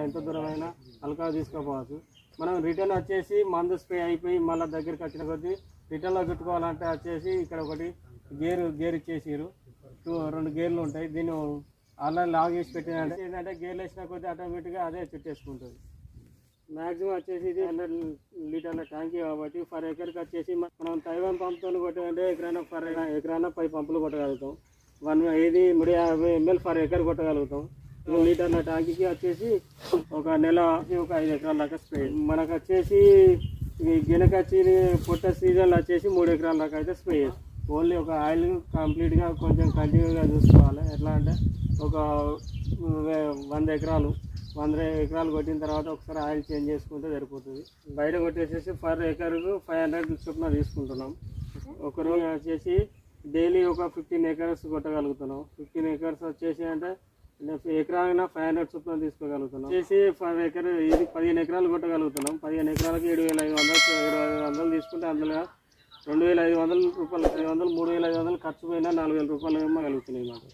ఎంత దూరమైనా హల్కా తీసుకోపోవచ్చు. మనం రిటర్న్ వచ్చేసి మందు స్ప్రే అయిపోయి మళ్ళీ దగ్గరికి వచ్చిన కొద్దీ రిటర్న్లో చుట్టుకోవాలంటే వచ్చేసి ఇక్కడ ఒకటి గేర్ ఇచ్చేసారు. 2 గేర్లు ఉంటాయి. దీన్ని ఆన్లైన్ లాగ్ చేసి పెట్టినంటే ఏంటంటే గేర్లు వేసిన కొద్దీ ఆటోమేటిక్గా అదే చుట్టేసుకుంటుంది. మ్యాక్సిమం వచ్చేసి ఇది 100 లీటర్ల ట్యాంకీ కాబట్టి ఫర్ ఎకర్కి వచ్చేసి మనం తైవాన్ పంపుతో కొట్టాలంటే ఎకరాన 10 పంపులు కొట్టగలుగుతాం. 350 ml ఫర్ ఎకర్ కొట్టగలుగుతాం. 2 లీటర్ల ట్యాంకీకి వచ్చేసి ఒక నెల ఒక 5 ఎకరాల దాకా స్ప్రే. మనకు వచ్చేసి గినకచ్చి పొట్ట సీజన్లో వచ్చేసి 3 ఎకరాల దాకా అయితే స్ప్రే చేస్తాం. ఓన్లీ ఒక ఆయిల్ కంప్లీట్గా కొంచెం కంటిన్యూగా చూసుకోవాలి. ఎట్లా అంటే ఒక 100 ఎకరాలు కొట్టిన తర్వాత ఒకసారి ఆయిల్ చేంజ్ చేసుకుంటే సరిపోతుంది. బయట కొట్టేసేసి ఫర్ ఎకర్కు 500 చొప్పున తీసుకుంటున్నాం. ఒక రోజు వచ్చేసి డైలీ ఒక 15 ఎకర్స్ కొట్టగలుగుతున్నాం. 15 ఎకర్స్ వచ్చేసి అంటే ఎకరాన 500 చొప్పున తీసుకోగలుగుతున్నాం. వచ్చేసి ఫర్ ఎకర్ ఇది 15 ఎకరాలు కొట్టగలుగుతున్నాం. 15 ఎకరాలకి 7,500 తీసుకుంటే అందులో 2,500 రూపాయలు 500 3,500 ఖర్చు పోయినా 4,000 రూపాయలు ఇవ్వగలుగుతున్నాయి మాకు.